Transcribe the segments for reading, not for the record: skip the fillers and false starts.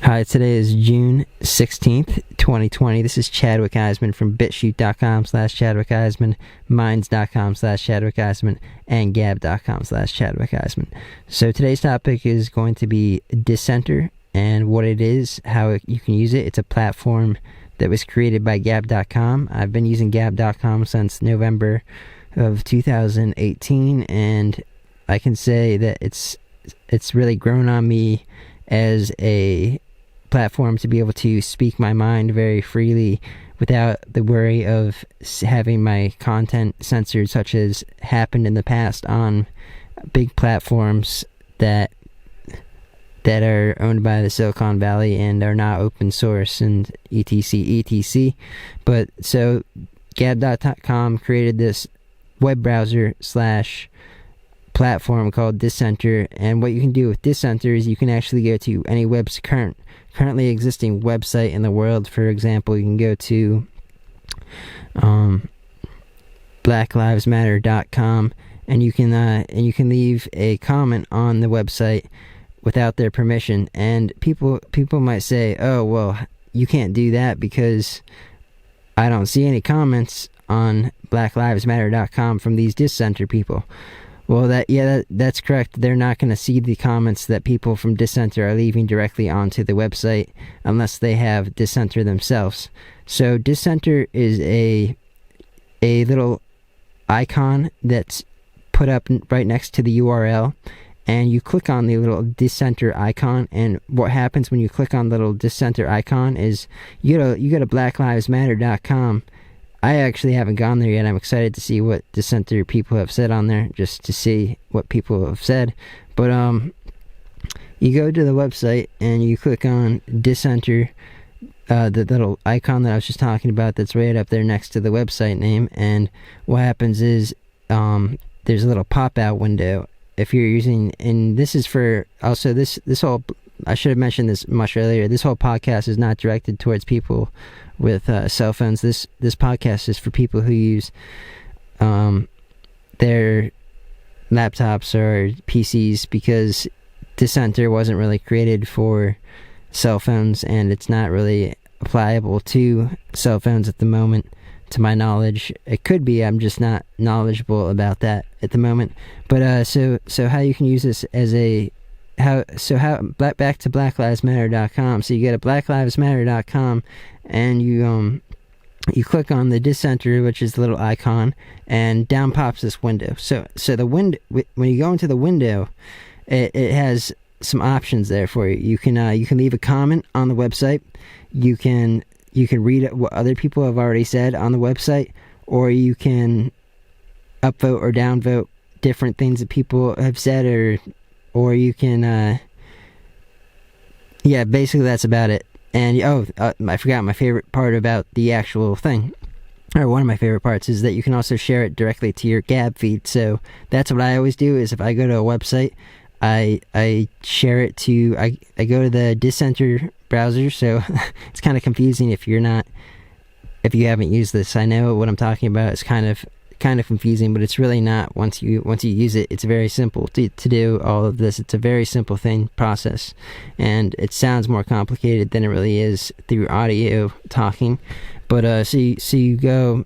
Hi, today is June 16th, 2020. This is Chadwick Eisman from bitshoot.com/Chadwick Eisman, minds.com/Chadwick Eisman, and gab.com/Chadwick Eisman. So today's topic is going to be Dissenter and what it is, how you can use it. It's a platform that was created by gab.com. I've been using gab.com since November of 2018, and I can say that it's really grown on me as a platform to be able to speak my mind very freely without the worry of having my content censored, such as happened in the past on big platforms that are owned by the Silicon Valley and are not open source and etc. But so gab.com created this web browser / platform called Dissenter, and what you can do with Dissenter is you can actually go to any currently existing website in the world. For example, you can go to blacklivesmatter.com, and you can leave a comment on the website without their permission. And people might say, "Oh, well, you can't do that because I don't see any comments on blacklivesmatter.com from these Dissenter people." Well, that's correct. They're not going to see the comments that people from Dissenter are leaving directly onto the website unless they have Dissenter themselves. So Dissenter is a little icon that's put up right next to the URL, and you click on the little Dissenter icon, and what happens when you click on the little Dissenter icon is you go to blacklivesmatter.com. I actually haven't gone there yet. I'm excited to see what Dissenter people have said on there, just to see what people have said. But you go to the website and you click on Dissenter, the little icon that I was just talking about that's right up there next to the website name, and what happens is there's a little pop-out window. If you're using, and this is for, also this whole, I should have mentioned this much earlier, this whole podcast is not directed towards people with cell phones. This podcast is for people who use their laptops or PCs, because Dissenter wasn't really created for cell phones, and it's not really applicable to cell phones at the moment, to my knowledge. It could be, I'm just not knowledgeable about that at the moment. But so how you can use this as back to blacklivesmatter.com. So you go to blacklivesmatter.com, and you click on the Dissenter, which is the little icon, and down pops this window. So the window, when you go into the window, it has some options there for you. You can leave a comment on the website. You can read what other people have already said on the website, or you can upvote or downvote different things that people have said, or you can basically that's about it. And I forgot my favorite part about the actual thing, or one of my favorite parts, is that you can also share it directly to your Gab feed. So that's what I always do, is if I go to a website, I share it to, I go to the Dissenter browser. So it's kind of confusing if you haven't used this. I know what I'm talking about. It's kind of confusing, but it's really not. Once you use it, it's very simple to do all of this. It's a very simple process, and it sounds more complicated than it really is through audio talking. But so you go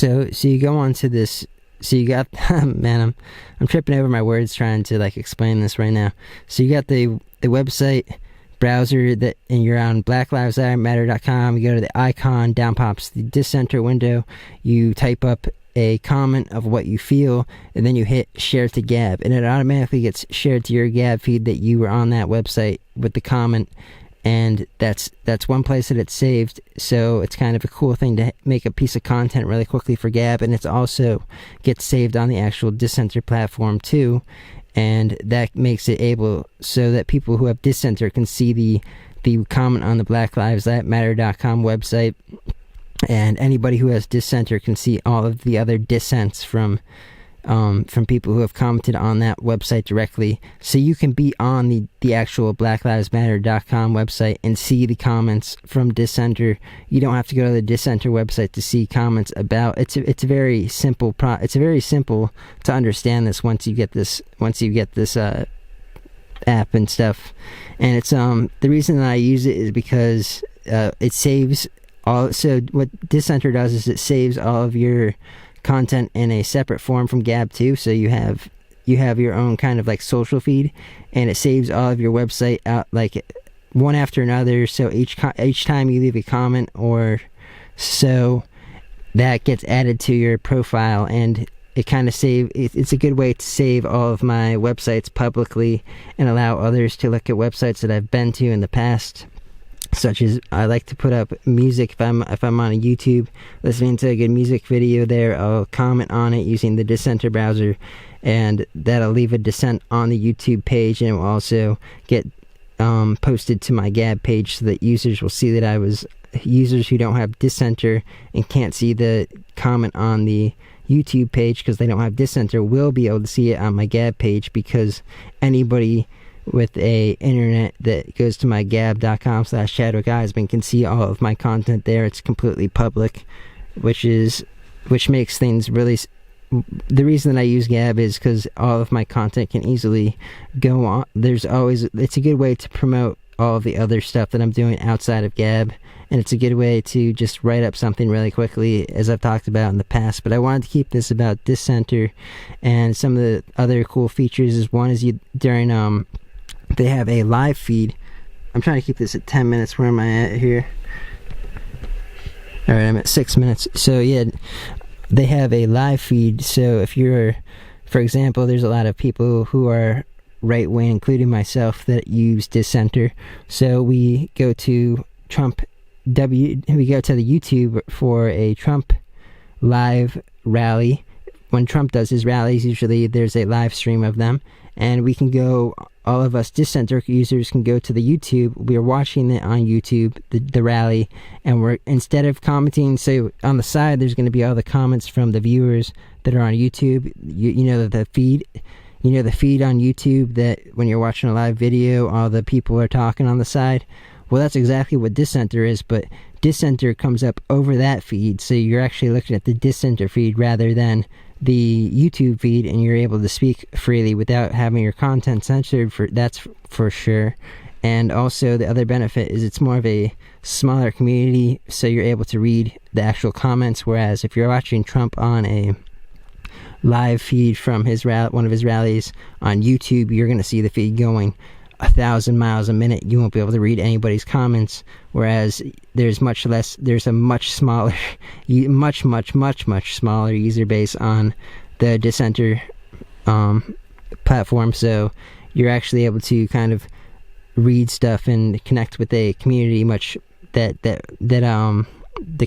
onto this. So you got man, I'm tripping over my words trying to explain this right now. So you got the website browser and you're on blacklivesmatter.com. You go to the icon, down pops the Dissenter window. You type up a comment of what you feel, and then you hit share to Gab, and it automatically gets shared to your Gab feed that you were on that website with the comment. And that's one place that it's saved. So it's kind of a cool thing to make a piece of content really quickly for Gab, and it's also gets saved on the actual Dissenter platform too. And that makes it able so that people who have Dissenter can see the comment on the blacklivesmatter.com website, and anybody who has Dissenter can see all of the other dissents from people who have commented on that website directly. So you can be on the actual blacklivesmatter.com website and see the comments from Dissenter. You don't have to go to the Dissenter website to see comments about. It's very simple. It's very simple to understand this once you get this app and stuff. And it's the reason that I use it is because it saves all. So what Dissenter does is it saves all of your content in a separate form from Gab too. So you have your own kind of like social feed, and it saves all of your website out like one after another. So each time you leave a comment or so, that gets added to your profile, and it kind of it's a good way to save all of my websites publicly and allow others to look at websites that I've been to in the past, such as I like to put up music. If I'm on a YouTube listening to a good music video there, I'll comment on it using the Dissenter browser, and that'll leave a dissent on the YouTube page, and it will also get posted to my Gab page so that users will see that users who don't have Dissenter and can't see the comment on the YouTube page because they don't have Dissenter will be able to see it on my Gab page, because anybody with a internet that goes to my gab.com/ChadwickEisman can see all of my content there. It's completely public, which makes things really. The reason that I use Gab is because all of my content can easily go on. It's a good way to promote all of the other stuff that I'm doing outside of Gab, and it's a good way to just write up something really quickly, as I've talked about in the past. But I wanted to keep this about Dissenter, and some of the other cool features is one is they have a live feed. I'm trying to keep this at 10 minutes. Where am I at here? Alright, I'm at 6 minutes. So yeah, they have a live feed. So if you're, for example, there's a lot of people who are right wing, including myself, that use Dissenter. So we go to we go to the YouTube for a Trump live rally. When Trump does his rallies, usually there's a live stream of them, and we can go, all of us Dissenter users can go to the YouTube. We are watching it on YouTube, the rally, and we're, instead of commenting, so on the side there's going to be all the comments from the viewers that are on YouTube. You know the feed on YouTube, that when you're watching a live video, all the people are talking on the side. Well, that's exactly what Dissenter is, but Dissenter comes up over that feed, so you're actually looking at the Dissenter feed rather than the YouTube feed, and you're able to speak freely without having your content censored. That's for sure. And also the other benefit is it's more of a smaller community, so you're able to read the actual comments, whereas if you're watching Trump on a live feed from one of his rallies on YouTube, you're going to see the feed going 1,000 miles a minute. You won't be able to read anybody's comments, whereas there's a much smaller much smaller user base on the Dissenter platform, so you're actually able to kind of read stuff and connect with a community much that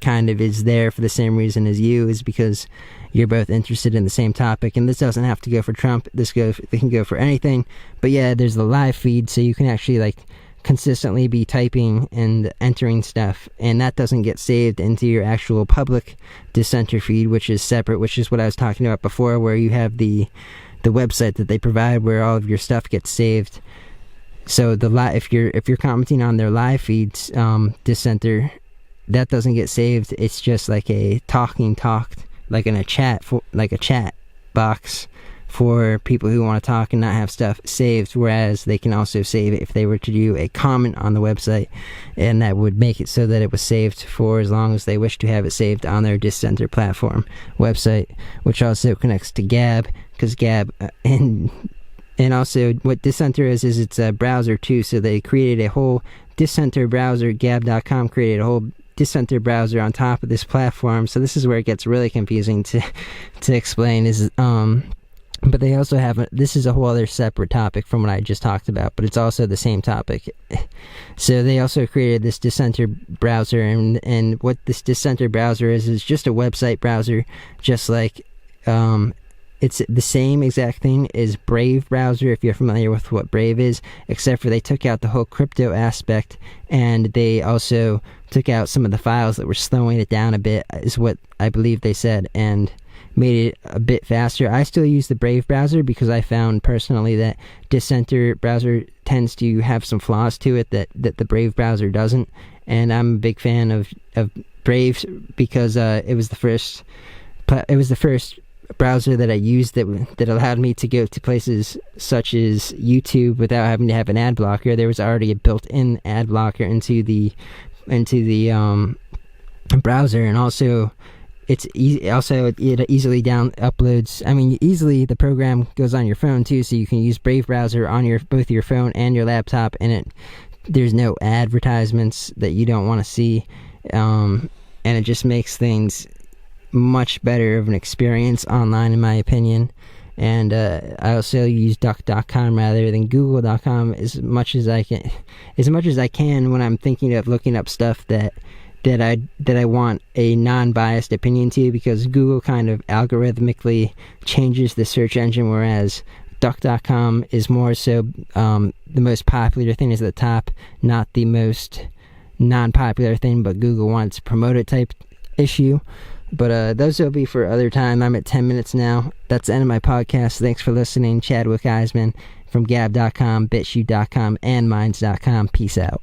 kind of is there for the same reason as you, is because you're both interested in the same topic. And this doesn't have to go for Trump. They can go for anything. But yeah, there's the live feed, so you can actually like consistently be typing and entering stuff, and that doesn't get saved into your actual public Dissenter feed, which is separate, which is what I was talking about before, where you have the website that they provide where all of your stuff gets saved. So if you're commenting on their live feeds, Dissenter, that doesn't get saved. It's just like a talked like in a chat box for people who want to talk and not have stuff saved, whereas they can also save it if they were to do a comment on the website, and that would make it so that it was saved for as long as they wish to have it saved on their Dissenter platform website, which also connects to Gab, because Gab and also what Dissenter is it's a browser too, so they created a whole Dissenter browser. Gab.com created a whole Dissenter browser on top of this platform, so this is where it gets really confusing to explain. But they also have this is a whole other separate topic from what I just talked about, but it's also the same topic. So they also created this Dissenter browser, and what this Dissenter browser is just a website browser, just like it's the same exact thing as Brave browser, if you're familiar with what Brave is, except for they took out the whole crypto aspect, and they also took out some of the files that were slowing it down a bit, is what I believe they said, and made it a bit faster. I still use the Brave browser because I found personally that Dissenter browser tends to have some flaws to it that the Brave browser doesn't, and I'm a big fan of Brave because it was the first browser that I used that allowed me to go to places such as YouTube without having to have an ad blocker. There was already a built-in ad blocker into the browser, and also it easily uploads. I mean, easily the program goes on your phone too, so you can use Brave browser on both your phone and your laptop, and there's no advertisements that you don't want to see, and it just makes things much better of an experience online, in my opinion. And I also use duck.com rather than google.com as much as I can when I'm thinking of looking up stuff that I want a non-biased opinion to, because Google kind of algorithmically changes the search engine, whereas duck.com is more so the most popular thing is at the top, not the most non-popular thing, but Google wants to promote it type issue. But those will be for other time. I'm at 10 minutes now. That's the end of my podcast. Thanks for listening. Chadwick Eisman from gab.com, bitchute.com, and minds.com. Peace out.